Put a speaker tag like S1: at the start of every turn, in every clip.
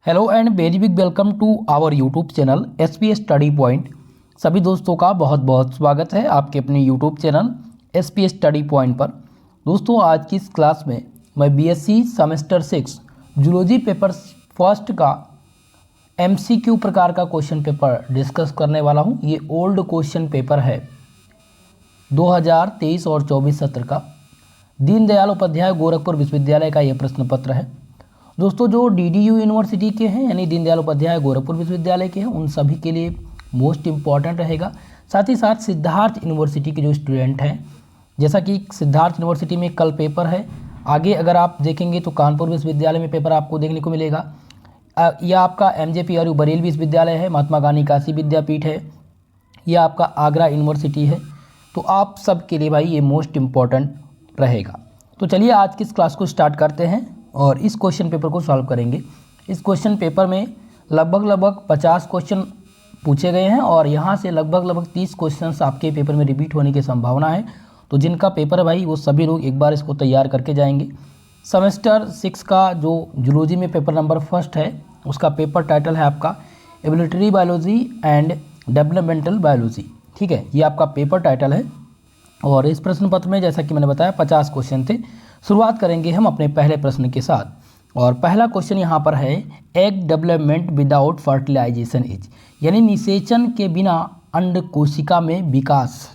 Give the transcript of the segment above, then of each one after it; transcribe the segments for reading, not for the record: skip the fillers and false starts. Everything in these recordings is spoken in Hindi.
S1: Hello and very big welcome to our YouTube channel SPS study point. सभी दोस्तों का बहुत बहुत स्वागत है आपके अपने YouTube channel SPS study point पर। दोस्तों आज की इस क्लास में मैं BSc semester 6 zoology paper first का एमसीक्यू प्रकार का क्वेश्चन पेपर डिस्कस करने वाला हूं। ये ओल्ड क्वेश्चन पेपर है 2023 और 24 सत्र का। दीनदयाल उपाध्याय गोरखपुर विश्वविद्यालय का यह प्रश्न पत्र है। दोस्तों जो डीडीयू यूनिवर्सिटी के हैं यानी दीनदयाल उपाध्याय गोरखपुर विश्वविद्यालय के हैं उन सभी के लिए मोस्ट इम्पॉर्टेंट रहेगा। साथ ही साथ सिद्धार्थ यूनिवर्सिटी के जो स्टूडेंट हैं, जैसा कि सिद्धार्थ यूनिवर्सिटी में कल पेपर है, आगे अगर आप देखेंगे तो कानपुर विश्वविद्यालय में पेपर आपको देखने को मिलेगा। यह आपका एमजेपीआरयू बरेली विश्वविद्यालय है, महात्मा गांधी काशी विद्यापीठ है, यह आपका आगरा यूनिवर्सिटी है। तो आप सब के लिए भाई ये मोस्ट इम्पॉर्टेंट रहेगा। तो चलिए आज की इस क्लास को स्टार्ट करते हैं और इस क्वेश्चन पेपर को सॉल्व करेंगे। इस क्वेश्चन पेपर में लगभग 50 क्वेश्चन पूछे गए हैं और यहाँ से लगभग 30 क्वेश्चंस आपके पेपर में रिपीट होने की संभावना है। तो जिनका पेपर है भाई वो सभी लोग एक बार इसको तैयार करके जाएंगे। सेमेस्टर 6 का जो जूलॉजी में पेपर नंबर फर्स्ट है उसका पेपर टाइटल है आपका एवोल्यूटरी बायोलॉजी एंड डेवलपमेंटल बायोलॉजी। ठीक है, ये आपका पेपर टाइटल है। और इस प्रश्न पत्र में जैसा कि मैंने बताया 50 क्वेश्चन थे। शुरुआत करेंगे हम अपने पहले प्रश्न के साथ और पहला क्वेश्चन यहाँ पर है egg development without fertilisation is, यानी निषेचन के बिना अंड कोशिका में विकास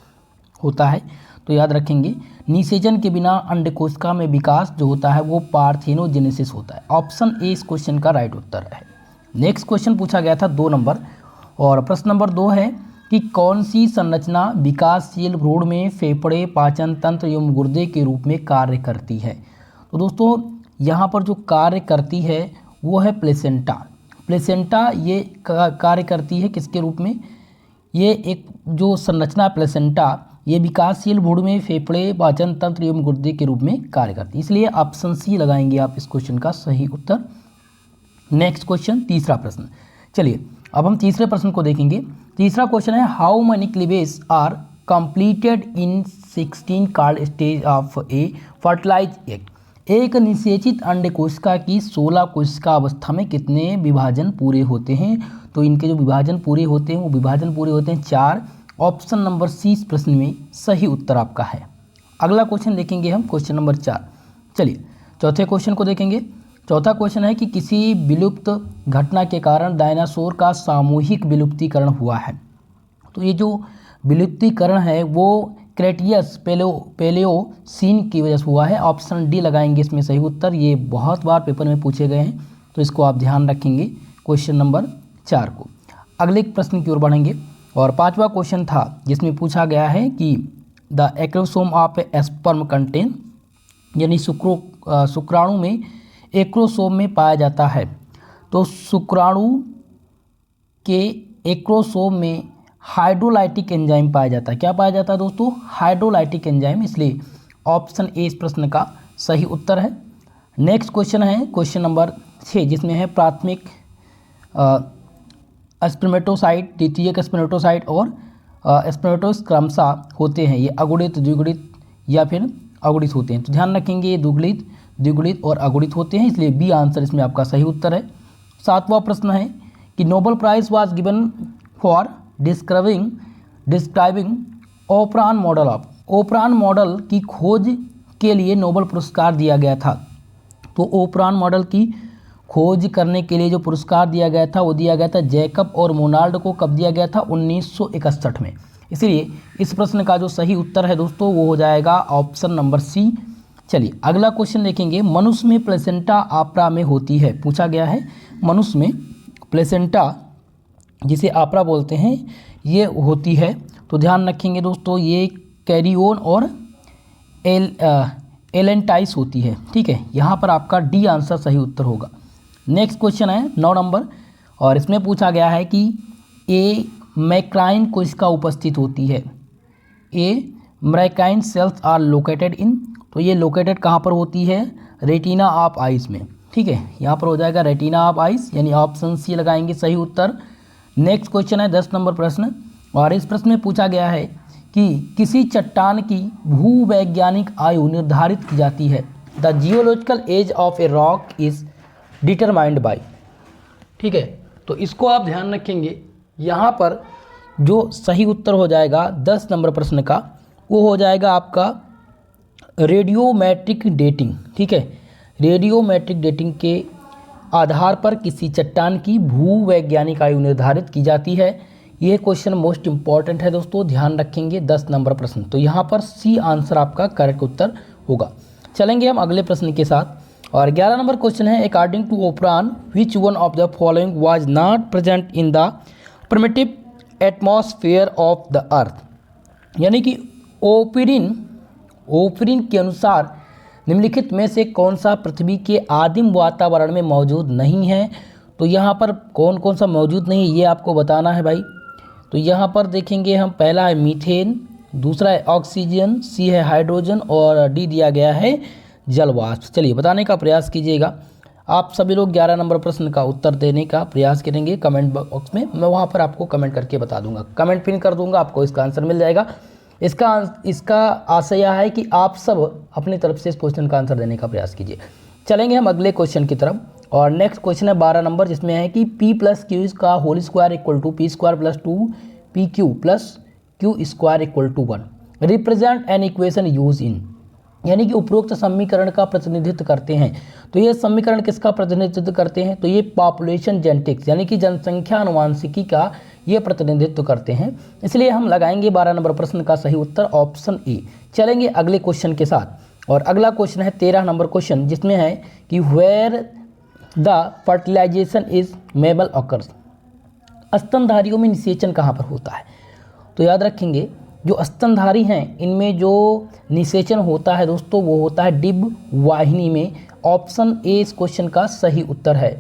S1: होता है। तो याद रखेंगे निषेचन के बिना अंड कोशिका में विकास जो होता है वो पार्थेनोजेनेसिस होता है। ऑप्शन ए इस क्वेश्चन का राइट उत्तर है। नेक्स्ट क्वेश्चन पूछा गया था 2 नंबर और प्रश्न नंबर 2 है कि कौन सी संरचना विकासशील भ्रूण में फेफड़े, पाचन तंत्र एवं गुर्दे के रूप में कार्य करती है। तो दोस्तों यहाँ पर जो कार्य करती है वो है प्लेसेंटा। प्लेसेंटा ये कार्य करती है किसके रूप में? ये एक जो संरचना प्लेसेंटा ये विकासशील भ्रूण में फेफड़े, पाचन तंत्र एवं गुर्दे के रूप में कार्य करती है। इसलिए ऑप्शन सी लगाएंगे आप इस क्वेश्चन का सही उत्तर। नेक्स्ट क्वेश्चन तीसरा प्रश्न। चलिए अब हम तीसरे प्रश्न को देखेंगे। तीसरा क्वेश्चन है how many cleavage are completed in 16 card stage of a fertilise egg. एक निषेचित अंड कोशिका की 16 कोशिका अवस्था में कितने विभाजन पूरे होते हैं? तो इनके जो विभाजन पूरे होते हैं वो विभाजन पूरे होते हैं 4। ऑप्शन नंबर सी इस प्रश्न में सही उत्तर आपका है। अगला क्वेश्चन देखेंगे हम क्वेश्चन नंबर 4। चलिए चौथे क्वेश्चन को देखेंगे। चौथा क्वेश्चन है कि किसी विलुप्त घटना के कारण डायनासोर का सामूहिक विलुप्तीकरण हुआ है। तो ये जो विलुप्तीकरण है वो क्रेटियस पेलेओसीन की वजह से हुआ है। ऑप्शन डी लगाएंगे इसमें सही उत्तर। ये बहुत बार पेपर में पूछे गए हैं तो इसको आप ध्यान रखेंगे क्वेश्चन नंबर 4 को। अगले प्रश्न की ओर बढ़ेंगे और 5वां क्वेश्चन था जिसमें पूछा गया है कि the acrosome of sperm contain, यानी शुक्राणु में एक्रोसोम में पाया जाता है। तो शुक्राणु के एक्रोसोम में हाइड्रोलाइटिक एंजाइम पाया जाता है। क्या पाया जाता है दोस्तों? Hydrolytic enzyme. इसलिए ऑप्शन ए इस प्रश्न का सही उत्तर है। नेक्स्ट क्वेश्चन है क्वेश्चन नंबर 6 जिसमें है प्राथमिक स्पर्मेटोसाइट, द्वितीयक स्पर्मेटोसाइट और स्पर्मेटोस क्रमशः होते हैं। ये अगुणित, द्विगुणित या फिर अगुणित होते हैं। तो ध्यान रखेंगे ये द्विगुणित और अगुणित होते हैं, इसलिए बी आंसर इसमें आपका सही उत्तर है। 7वां प्रश्न है कि Nobel prize was given for describing operon model of. Operon model की खोज के लिए नोबेल पुरस्कार दिया गया था। तो ओपरान मॉडल की खोज करने के लिए जो पुरस्कार दिया गया था वो दिया गया था जैकब और मोनाल्ड को। कब दिया गया था? 1961 में। इसलिए इस प्रश्न का जो सही उत्तर है दोस्तों वो हो जाएगा ऑप्शन नंबर सी। चलिए अगला क्वेश्चन देखेंगे। मनुष्य में प्लेसेंटा आपरा में होती है। पूछा गया है मनुष्य में प्लेसेंटा जिसे आपरा बोलते हैं ये होती है। तो ध्यान रखेंगे दोस्तों ये कैरियोन और एलेंटाइस होती है। ठीक है, यहाँ पर आपका डी आंसर सही उत्तर होगा। नेक्स्ट क्वेश्चन है 9 नंबर और इसमें पूछा गया है कि ए मैक्राइन कोशिका उपस्थित होती है। ए मैक्राइन सेल्स आर लोकेटेड इन। तो ये लोकेटेड कहाँ पर होती है? रेटिना ऑफ आइज में। ठीक है, यहाँ पर हो जाएगा रेटिना ऑफ आइज, यानी ऑप्शन सी लगाएंगे सही उत्तर। नेक्स्ट क्वेश्चन है 10 नंबर प्रश्न और इस प्रश्न में पूछा गया है कि किसी चट्टान की भूवैज्ञानिक आयु निर्धारित की जाती है। The geological age of a rock is determined by. ठीक है, तो इसको आप ध्यान रखेंगे। यहाँ पर जो सही उत्तर हो जाएगा 10 नंबर प्रश्न का, वो हो जाएगा आपका रेडियोमेट्रिक डेटिंग। ठीक है, रेडियोमेट्रिक डेटिंग के आधार पर किसी चट्टान की भूवैज्ञानिक आयु निर्धारित की जाती है। ये क्वेश्चन मोस्ट इंपॉर्टेंट है दोस्तों, ध्यान रखेंगे, 10 नंबर प्रश्न। तो यहाँ पर सी आंसर आपका करेक्ट उत्तर होगा। चलेंगे हम अगले प्रश्न के साथ, और 11 नंबर क्वेश्चन है, according to Oparin which one of the following was not present in the primitive atmosphere of the earth. यानी कि ओपरिन के अनुसार निम्नलिखित में से कौन सा पृथ्वी के आदिम वातावरण में मौजूद नहीं है। तो यहाँ पर कौन कौन सा मौजूद नहीं है ये आपको बताना है भाई। तो यहाँ पर देखेंगे हम, पहला है मीथेन, दूसरा है ऑक्सीजन, सी है हाइड्रोजन और डी दिया गया है जलवाष्प। चलिए बताने का प्रयास कीजिएगा। आप सभी लोग 11 नंबर प्रश्न का उत्तर देने का प्रयास करेंगे कमेंट बॉक्स में, मैं वहाँ पर आपको कमेंट करके बता दूंगा, कमेंट पिन कर दूंगा, आपको इसका आंसर मिल जाएगा। इसका आशय यह है कि आप सब अपनी तरफ से इस क्वेश्चन का आंसर देने का प्रयास कीजिए। चलेंगे हम अगले क्वेश्चन की तरफ, और नेक्स्ट क्वेश्चन है 12 नंबर, जिसमें है कि p प्लस क्यू का whole square equal to p square plus 2pq plus q square equal to 1 represent an equation use in. यानी कि उपरोक्त समीकरण का प्रतिनिधित्व करते हैं। तो ये समीकरण किसका प्रतिनिधित्व करते हैं? तो ये पॉपुलेशन जेनेटिक्स यानी कि जनसंख्या अनुवांशिकी का ये प्रतिनिधित्व करते हैं। इसलिए हम लगाएंगे 12 नंबर प्रश्न का सही उत्तर ऑप्शन ए। चलेंगे अगले क्वेश्चन के साथ, और अगला क्वेश्चन है 13 नंबर क्वेश्चन, जिसमें है कि where the fertilisation is mable occurs. स्तनधारियों में निषेचन कहाँ पर होता है? तो याद रखेंगे, जो स्तनधारी हैं इनमें जो निषेचन होता है दोस्तों वो होता है डिंब वाहिनी में। ऑप्शन ए इस क्वेश्चन का सही उत्तर है।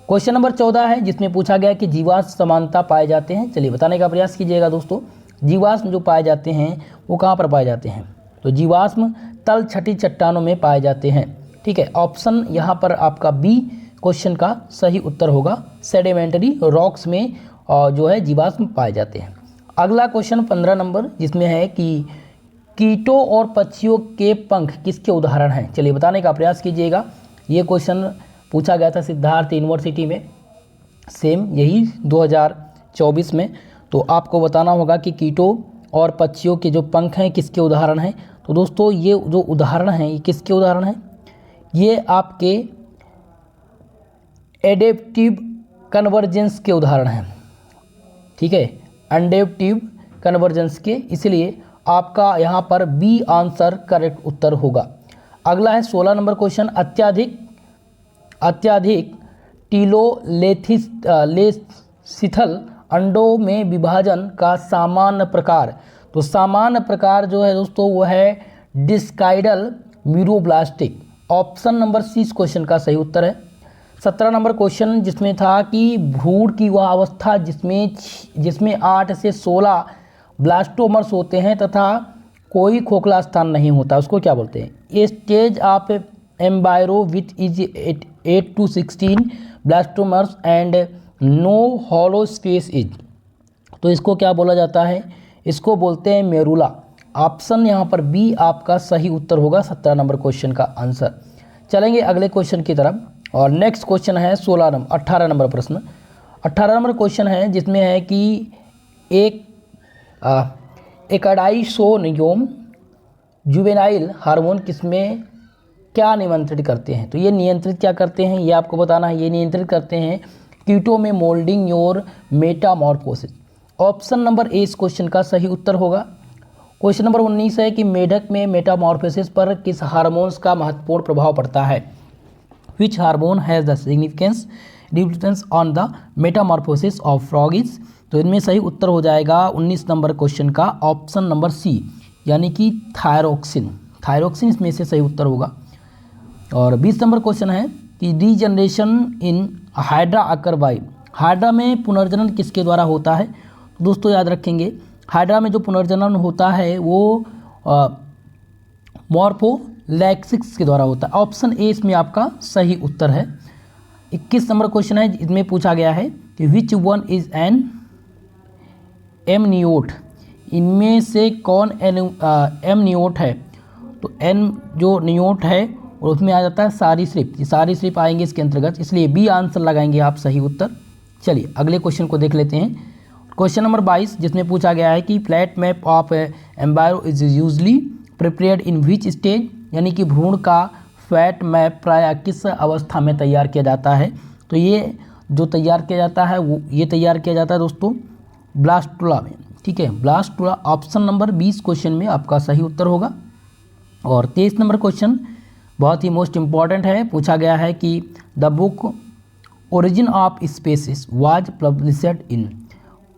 S1: क्वेश्चन नंबर 14 है, जिसमें पूछा गया कि जीवाश्म समानता पाए जाते हैं। चलिए बताने का प्रयास कीजिएगा दोस्तों। जीवाश्म जो पाए जाते हैं वो कहाँ पर पाए जाते हैं? तो जीवाश्म तल छठी चट्टानों में पाए जाते हैं। ठीक है, ऑप्शन यहाँ पर आपका बी क्वेश्चन का सही उत्तर होगा। सेडिमेंटरी रॉक्स में जो है जीवाश्म पाए जाते हैं। अगला क्वेश्चन 15 नंबर, जिसमें है कि कीटों और पक्षियों के पंख किसके उदाहरण हैं? चलिए बताने का प्रयास कीजिएगा। ये क्वेश्चन पूछा गया था सिद्धार्थ यूनिवर्सिटी में, सेम यही 2024 में। तो आपको बताना होगा कि कीटों और पक्षियों के जो पंख हैं किसके उदाहरण हैं। तो दोस्तों ये जो उदाहरण हैं ये किसके उदाहरण हैं? ये आपके एडेप्टिव कन्वर्जेंस के उदाहरण हैं। ठीक है, एडेप्टिव कन्वर्जेंस के, इसलिए आपका यहाँ पर बी आंसर करेक्ट उत्तर होगा। अगला है 16 नंबर क्वेश्चन, अत्यधिक टीलोलेथिथल अंडों में विभाजन का सामान्य प्रकार। तो सामान्य प्रकार जो है दोस्तों वो है डिस्काइडल मीरोब्लास्टिक। ऑप्शन नंबर सी इस क्वेश्चन का सही उत्तर है। 17 नंबर क्वेश्चन, जिसमें था कि भ्रूण की वह अवस्था जिसमें 8 से 16 ब्लास्टोमर्स होते हैं तथा कोई खोखला स्थान नहीं होता, उसको क्या बोलते हैं? ये stage of embryo which is 8 to 16 blastomeres and no hollow space is. तो इसको क्या बोला जाता है? इसको बोलते हैं मेरुला। ऑप्शन यहाँ पर बी आपका सही उत्तर होगा 17 नंबर क्वेश्चन का आंसर। चलेंगे अगले क्वेश्चन की तरफ, और नेक्स्ट क्वेश्चन है 18 नंबर प्रश्न। 18 नंबर क्वेश्चन है, जिसमें है कि एक अडाइसोनियम जुवेनाइल हार्मोन किसमें क्या नियंत्रित करते हैं? तो ये नियंत्रित क्या करते हैं ये आपको बताना है। ये नियंत्रित करते हैं कीटों में मोल्डिंग और मेटामॉर्फोसिस। ऑप्शन नंबर ए इस क्वेश्चन का सही उत्तर होगा। क्वेश्चन नंबर 19 है कि मेढक में मेटामॉर्फोसिस पर किस हार्मोन्स का महत्वपूर्ण प्रभाव पड़ता है? Which hormone has the significance on the metamorphosis of frogs? तो इनमें सही उत्तर हो जाएगा 19 नंबर क्वेश्चन का ऑप्शन नंबर सी, यानी कि थायरोक्सिन। थायरोक्सिन इसमें से सही उत्तर होगा। और 20 नंबर क्वेश्चन है कि regeneration in hydra occur by. Hydra में पुनर्जनन किसके द्वारा होता है? दोस्तों याद रखेंगे, हाइड्रा में जो पुनर्जनन होता है वो मॉर्फोलैक्सिस के द्वारा होता है। ऑप्शन ए इसमें आपका सही उत्तर है। 21 नंबर क्वेश्चन है, इसमें पूछा गया है कि which one is an amniote. इनमें से कौन एमनियोट है? तो एन जो नियोट है और उसमें आ जाता है सरीसृप, ये सरीसृप आएंगे इसके अंतर्गत, इसलिए बी आंसर लगाएंगे आप सही उत्तर। चलिए अगले क्वेश्चन को देख लेते हैं। क्वेश्चन नंबर 22 जिसमें पूछा गया है कि flat map of embryo is usually prepared in which stage, यानी कि भ्रूण का फ्लैट मैप प्राय किस अवस्था में तैयार किया जाता है। तो ये जो तैयार किया जाता है वो ये तैयार किया जाता है दोस्तों ब्लास्टुला में, ठीक है, ब्लास्टुला। ऑप्शन नंबर 20 क्वेश्चन में आपका सही उत्तर होगा। और 23 नंबर क्वेश्चन बहुत ही मोस्ट इम्पॉर्टेंट है, पूछा गया है कि the book origin of species was published in,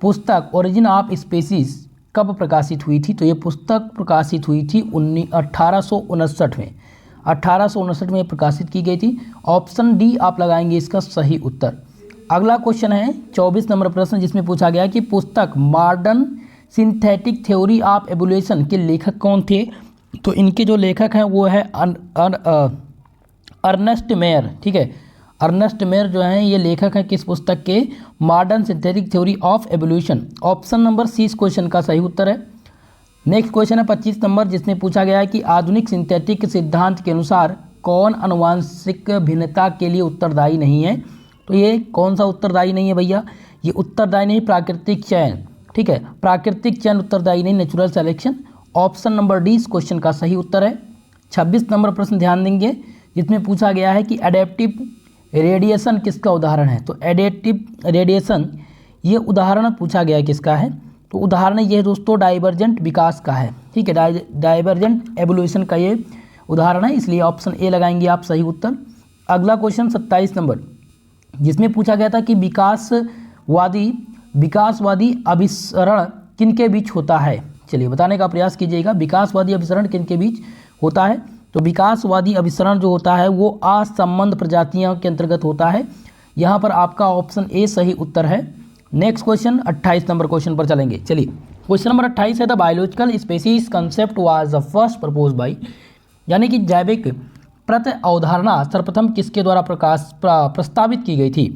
S1: पुस्तक ओरिजिन ऑफ स्पेसीज कब प्रकाशित हुई थी। तो ये पुस्तक प्रकाशित हुई थी 1859 में, 1859 में प्रकाशित की गई थी। ऑप्शन डी आप लगाएंगे इसका सही उत्तर। अगला क्वेश्चन है 24 नंबर प्रश्न जिसमें पूछा गया कि पुस्तक modern synthetic theory of evolution के लेखक कौन थे। तो इनके जो लेखक हैं वो है अर्नेस्ट मेयर, ठीक है, अर्नेस्ट मेयर जो हैं ये लेखक हैं किस पुस्तक के, modern synthetic theory of evolution. Option number C इस क्वेश्चन का सही उत्तर है। नेक्स्ट क्वेश्चन है 25 नंबर जिसमें पूछा गया है कि आधुनिक सिंथेटिक सिद्धांत के अनुसार कौन आनुवांशिक भिन्नता के लिए उत्तरदायी नहीं है। तो ये कौन सा उत्तरदायी नहीं है भैया, ये उत्तरदायी नहीं प्राकृतिक चयन, ठीक है, प्राकृतिक चयन उत्तरदायी नहीं, natural selection. Option number D इस क्वेश्चन का सही उत्तर है। 26 नंबर प्रश्न ध्यान देंगे जिसमें पूछा गया है कि एडेप्टिव रेडिएशन किसका उदाहरण है। तो एडेप्टिव रेडिएशन ये उदाहरण पूछा गया है किसका है। तो उदाहरण ये है दोस्तों डाइवर्जेंट विकास का है, ठीक है, डाइवर्जेंट एवोल्यूशन का ये उदाहरण है, इसलिए ऑप्शन ए लगाएंगे आप सही उत्तर। अगला क्वेश्चन 27 नंबर जिसमें पूछा गया था कि विकासवादी अभिसरण किनके बीच होता है। चलिए बताने का प्रयास कीजिएगा, विकासवादी अभिसरण किनके बीच होता है। तो विकासवादी अभिसरण जो होता है वो असंबद्ध प्रजातियों के अंतर्गत होता है। यहाँ पर आपका ऑप्शन ए सही उत्तर है। नेक्स्ट क्वेश्चन 28 नंबर क्वेश्चन पर चलेंगे। चलिए क्वेश्चन नंबर 28 है the biological species concept was the first propose by, यानी कि जैविक प्रत अवधारणा सर्वप्रथम किसके द्वारा प्रस्तावित की गई थी।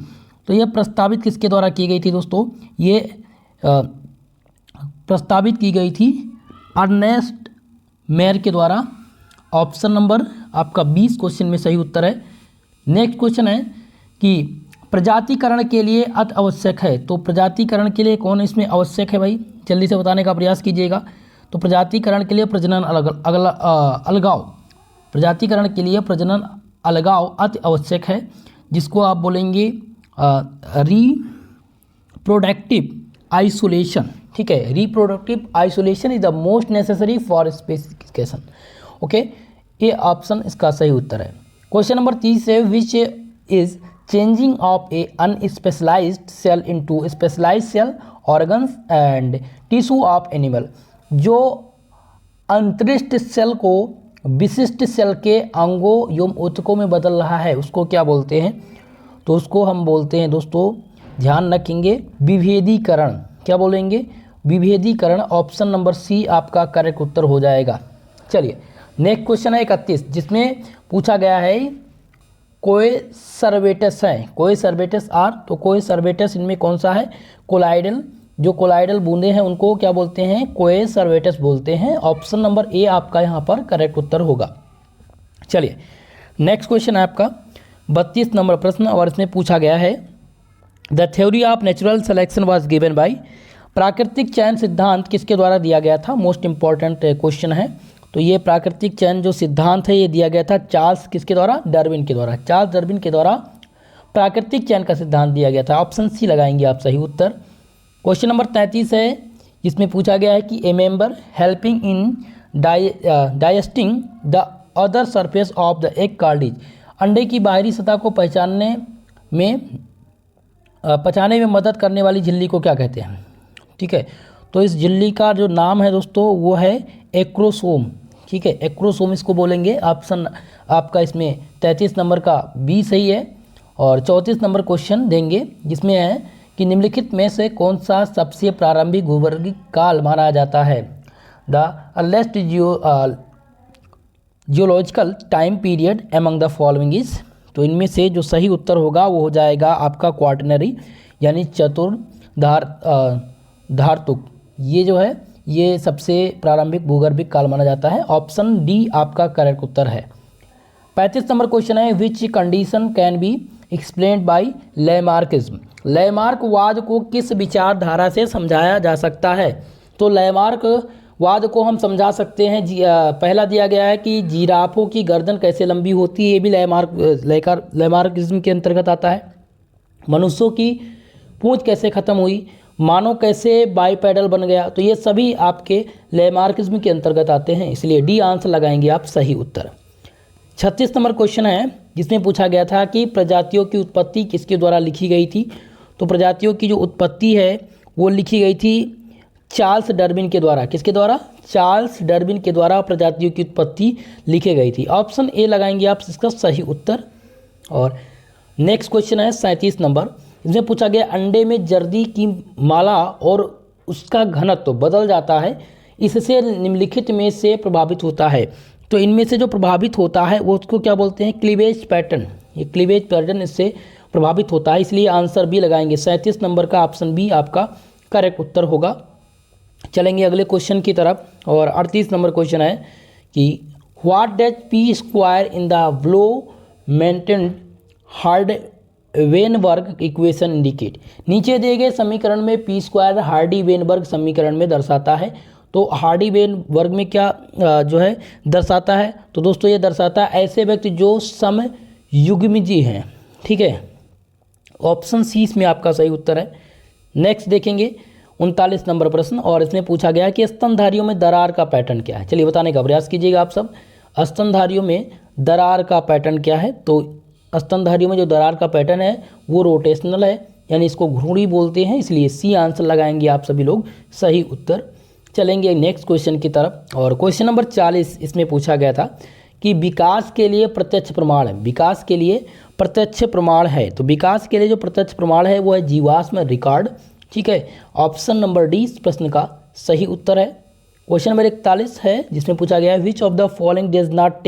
S1: तो ये प्रस्तावित किसके द्वारा की गई थी दोस्तों, ये प्रस्तावित की गई थी अर्नेस्ट मेयर के द्वारा। ऑप्शन नंबर आपका 20 क्वेश्चन में सही उत्तर है। नेक्स्ट क्वेश्चन है कि प्रजातिकरण के लिए अति आवश्यक है। तो प्रजातिकरण के लिए कौन इसमें आवश्यक है भाई, जल्दी से बताने का प्रयास कीजिएगा। तो प्रजातिकरण के लिए प्रजनन अलगाव, प्रजातिकरण के लिए प्रजनन अलगाव अति आवश्यक है, जिसको आप बोलेंगे रिप्रोडक्टिव आइसोलेशन, ठीक है, reproductive isolation is the most necessary for specification. Okay, ये ऑप्शन इसका सही उत्तर है। क्वेश्चन नंबर 30 है which is changing of a unspecialised cell into specialised cell organs and tissue of animal, जो अंतरिष्ट सेल को विशिष्ट सेल के अंगों एवं ऊतकों में बदल रहा है उसको क्या बोलते हैं। तो उसको हम बोलते हैं दोस्तों, ध्यान रखेंगे, विभेदीकरण। क्या बोलेंगे, विभेदीकरण। ऑप्शन नंबर सी आपका करेक्ट उत्तर हो जाएगा। चलिए नेक्स्ट क्वेश्चन है 31 जिसमें पूछा गया है कोई सर्वेटस है, कोई सर्वेटस आर। तो कोई सर्वेटस इनमें कौन सा है, कोलाइडल, जो कोलाइडल बूंदे हैं उनको क्या बोलते हैं, कोई सर्वेटस बोलते हैं। ऑप्शन नंबर ए आपका यहाँ पर करेक्ट उत्तर होगा। चलिए नेक्स्ट क्वेश्चन है आपका 32 नंबर प्रश्न और इसमें पूछा गया है the theory of natural selection was given by, प्राकृतिक चयन सिद्धांत किसके द्वारा दिया गया था। मोस्ट इंपॉर्टेंट क्वेश्चन है। तो ये प्राकृतिक चयन जो सिद्धांत है ये दिया गया था चार्ल्स किसके द्वारा, डार्विन के द्वारा। चार्ल्स डार्विन के द्वारा प्राकृतिक चयन का सिद्धांत दिया गया था। ऑप्शन सी लगाएंगे आप सही उत्तर। क्वेश्चन नंबर 33 है जिसमें पूछा गया है कि a member helping in digesting the other surface of the egg कार्डिज, अंडे की बाहरी सतह को पचाने में मदद करने वाली झिल्ली को क्या कहते हैं। ठीक है, तो इस झिल्ली का जो नाम है दोस्तों वो है एक्रोसोम। ठीक है, एक्रोसोम इसको बोलेंगे। ऑप्शन आपका इसमें 33 नंबर का बी सही है। और 34 नंबर क्वेश्चन देंगे जिसमें है कि निम्नलिखित में से कौन सा सबसे प्रारंभिक भूवर्गीय काल माना जाता है। The earliest geological time period among the following is, तो इनमें से जो सही उत्तर होगा वो हो जाएगा आपका क्वार्टनरी यानी धारतुक। ये जो है ये सबसे प्रारंभिक भूगर्भिक काल माना जाता है। ऑप्शन डी आपका करेक्ट उत्तर है। 35 नंबर क्वेश्चन है, which condition can be explained bye Lamarckism. Lamarck वाद को किस विचारधारा से समझाया जा सकता है? तो लैमार्क वाद को हम समझा सकते हैं, पहला दिया गया है कि जिराफों की गर्दन कैसे लंबी होती है, ये भी लैमार्किज्म के अंतर्गत आता है। मनुष्यों की पूंछ कैसे खत्म हुई, मानव कैसे बाइपेडल बन गया, तो ये सभी आपके लैमार्किज्म के अंतर्गत आते हैं, इसलिए डी आंसर लगाएंगे आप सही उत्तर। 36 नंबर क्वेश्चन है, जिसमें पूछा गया था कि प्रजातियों की उत्पत्ति किसके द्वारा लिखी गई थी। तो प्रजातियों की जो उत्पत्ति है वो लिखी गई थी चार्ल्स डार्विन के द्वारा। किसके द्वारा? चार्ल्स डार्विन के द्वारा प्रजातियों की उत्पत्ति लिखी गई थी। ऑप्शन ए लगाएंगे आप इसका सही उत्तर। और नेक्स्ट क्वेश्चन है 37 नंबर, इसमें पूछा गया अंडे में जर्दी की माला और उसका घनत्व बदल जाता है, इससे निम्नलिखित में से प्रभावित होता है। तो इनमें से जो प्रभावित होता है वो उसको क्या बोलते हैं? Cleavage pattern. ये क्लीवेज पैटर्न इससे प्रभावित होता है, इसलिए आंसर बी लगाएंगे। 37 नंबर का ऑप्शन बी आपका करेक्ट उत्तर होगा। चलेंगे अगले क्वेश्चन की तरफ। और 38 नंबर क्वेश्चन है कि what does P square in the blow maintained Hardy-Weinberg equation indicate. नीचे दिए गए समीकरण में पी स्क्वायर हार्डी-वेनबर्ग समीकरण में दर्शाता है। तो हार्डी-वेनबर्ग में क्या जो है दर्शाता है? तो दोस्तों ये दर्शाता है ऐसे व्यक्ति जो समयुग्मजी हैं। ठीक है, ऑप्शन सी इसमें आपका सही उत्तर है। नेक्स्ट देखेंगे 39 नंबर प्रश्न, और इसमें पूछा गया कि स्तनधारियों में दरार का पैटर्न क्या है। चलिए बताने का प्रयास कीजिएगा आप सब। स्तनधारियों में दरार का पैटर्न क्या है? तो स्तनधारियों में जो दरार का पैटर्न है वो रोटेशनल है, यानी इसको घुंडी बोलते हैं, इसलिए सी आंसर लगाएंगे आप सभी लोग सही उत्तर। चलेंगे नेक्स्ट क्वेश्चन की तरफ। और क्वेश्चन नंबर 40 इसमें पूछा गया था कि विकास के लिए प्रत्यक्ष प्रमाण है। विकास के लिए प्रत्यक्ष प्रमाण है, तो विकास के लिए जो प्रत्यक्ष प्रमाण है वो है जीवाश्म रिकॉर्ड। ठीक है, ऑप्शन नंबर डी इस प्रश्न का सही उत्तर है। क्वेश्चन नंबर 41 है, जिसमें पूछा गया है which of the following does not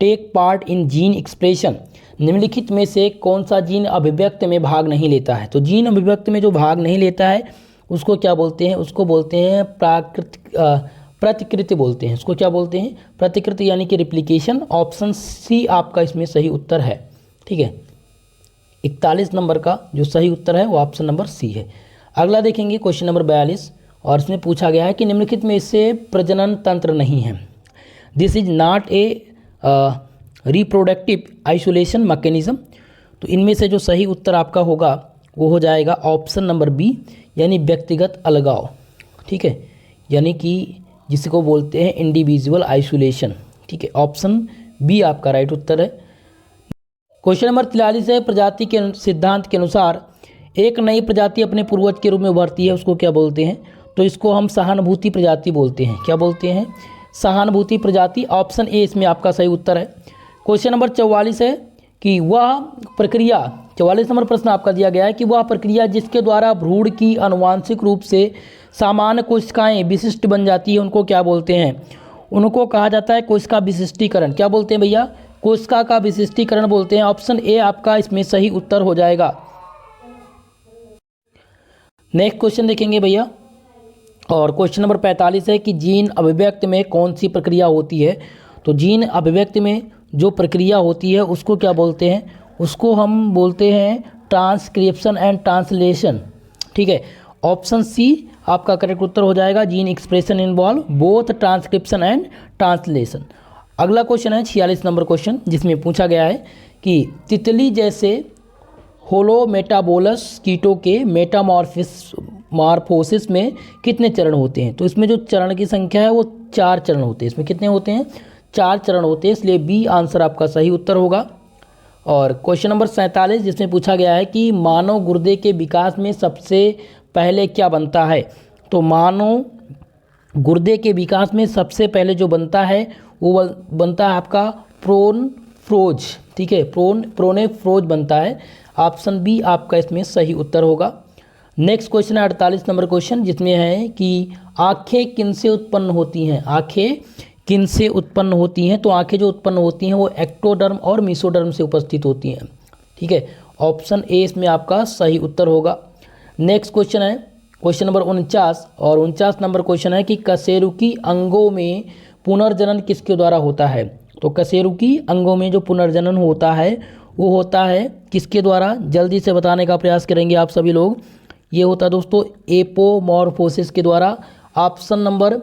S1: take part in gene expression. निम्नलिखित में से कौन सा जीन अभिव्यक्ति में भाग नहीं लेता है? तो जीन अभिव्यक्ति में जो भाग नहीं लेता है उसको क्या बोलते हैं? उसको बोलते हैं प्रतिकृति बोलते हैं। उसको क्या बोलते हैं? प्रतिकृति, यानी कि रिप्लिकेशन। ऑप्शन सी आपका इसमें सही उत्तर है। ठीक है, 41 नंबर का जो सही उत्तर है वो ऑप्शन नंबर सी है। अगला देखेंगे क्वेश्चन नंबर 42, और इसमें पूछा गया है कि निम्नलिखित में से प्रजनन तंत्र नहीं है। This is not a reproductive isolation mechanism. तो इनमें से जो सही उत्तर आपका होगा वो हो जाएगा ऑप्शन नंबर बी, यानी व्यक्तिगत अलगाव। ठीक है, यानी कि जिसको बोलते हैं इंडिविजुअल आइसोलेशन। ठीक है, ऑप्शन बी आपका राइट उत्तर है। क्वेश्चन नंबर 43 है, प्रजाति के सिद्धांत के अनुसार एक नई प्रजाति अपने पूर्वज के रूप में उभरती है, उसको क्या बोलते हैं? तो इसको हम सहानुभूति प्रजाति बोलते हैं। क्या बोलते हैं? सहानुभूति प्रजाति। ऑप्शन ए इसमें आपका सही उत्तर है। क्वेश्चन नंबर 44 है कि वह प्रक्रिया, 44 नंबर प्रश्न आपका दिया गया है कि वह प्रक्रिया जिसके द्वारा भ्रूण की आनुवांशिक रूप से सामान्य कोशिकाएं विशिष्ट बन जाती है उनको क्या बोलते हैं? उनको कहा जाता है कोशिका विशिष्टीकरण। क्या बोलते हैं भैया? कोशिका का विशिष्टीकरण बोलते हैं। ऑप्शन ए आपका इसमें सही उत्तर हो जाएगा। नेक्स्ट क्वेश्चन देखेंगे भैया, और क्वेश्चन नंबर 45 है कि जीन अभिव्यक्ति में कौन सी प्रक्रिया होती है? तो जीन अभिव्यक्ति में जो प्रक्रिया होती है उसको क्या बोलते हैं? उसको हम बोलते हैं ट्रांसक्रिप्शन एंड ट्रांसलेशन। ठीक है, ऑप्शन सी आपका करेक्ट उत्तर हो जाएगा। Gene expression involve both transcription and translation. अगला क्वेश्चन है 46 नंबर क्वेश्चन, जिसमें पूछा गया है कि तितली जैसे होलोमेटाबोलस कीटों के मेटामॉर्फोसिस में कितने चरण होते हैं? तो इसमें जो चरण की संख्या है वो 4 चरण होते हैं। इसमें कितने होते हैं? 4 चरण होते हैं, इसलिए बी आंसर आपका सही उत्तर होगा। और क्वेश्चन नंबर 47, जिसमें पूछा गया है कि मानव गुर्दे के विकास में सबसे पहले क्या बनता है? तो मानव गुर्दे के विकास में सबसे पहले जो बनता है वो बनता है आपका प्रोनेफ्रोज। ठीक है, प्रोनेफ्रोज बनता है। ऑप्शन बी आपका इसमें सही उत्तर होगा। नेक्स्ट क्वेश्चन है 48 नंबर क्वेश्चन, जिसमें है कि आँखें किनसे उत्पन्न होती हैं? आँखें किनसे उत्पन्न होती हैं? तो आँखें जो उत्पन्न होती हैं वो एक्टोडर्म और मेसोडर्म से उपस्थित होती हैं। ठीक है, ऑप्शन ए इसमें आपका सही उत्तर होगा। नेक्स्ट क्वेश्चन है क्वेश्चन नंबर 49, और 49 नंबर क्वेश्चन है कि कशेरुकी अंगों में पुनर्जनन किसके द्वारा होता है? तो कशेरुकी अंगों में जो पुनर्जनन होता है वो होता है किसके द्वारा, जल्दी से बताने का प्रयास करेंगे आप सभी लोग। ये होता है दोस्तों एपोमॉर्फोसिस के द्वारा। ऑप्शन नंबर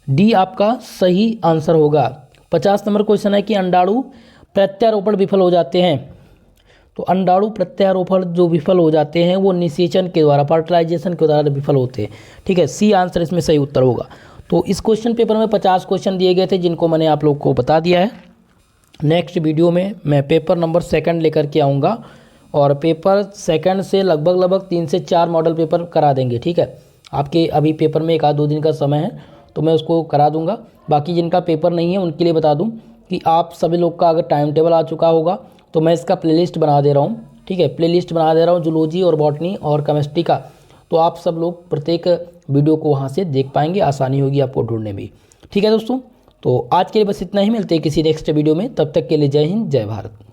S1: डी आपका सही आंसर होगा। 50 नंबर क्वेश्चन है कि अंडाणु प्रत्यारोपण विफल हो जाते हैं। तो अंडाणु प्रत्यारोपण जो विफल हो जाते हैं वो निषेचन के द्वारा, फर्टिलाइजेशन के द्वारा विफल होते हैं। ठीक है, सी आंसर इसमें सही उत्तर होगा। तो इस क्वेश्चन पेपर में 50 क्वेश्चन दिए गए थे जिनको मैंने आप लोग को बता दिया है। नेक्स्ट वीडियो में मैं पेपर नंबर 2 लेकर के आऊँगा और पेपर 2 से लगभग 3 से 4 मॉडल पेपर करा देंगे। ठीक है, आपके अभी पेपर में 1 आध 2 दिन का समय है तो मैं उसको करा दूंगा। बाकी जिनका पेपर नहीं है उनके लिए बता दूं कि आप सभी लोग का अगर टाइम टेबल आ चुका होगा तो मैं इसका प्लेलिस्ट बना दे रहा हूँ। ठीक है, प्लेलिस्ट बना दे रहा हूँ जूलॉजी और बॉटनी और केमिस्ट्री का। तो आप सब लोग प्रत्येक वीडियो को वहाँ से देख पाएंगे, आसानी होगी आपको ढूंढने में। ठीक है दोस्तों, तो आज के लिए बस इतना ही। मिलते हैं किसी नेक्स्ट वीडियो में, तब तक के लिए जय हिंद जय भारत।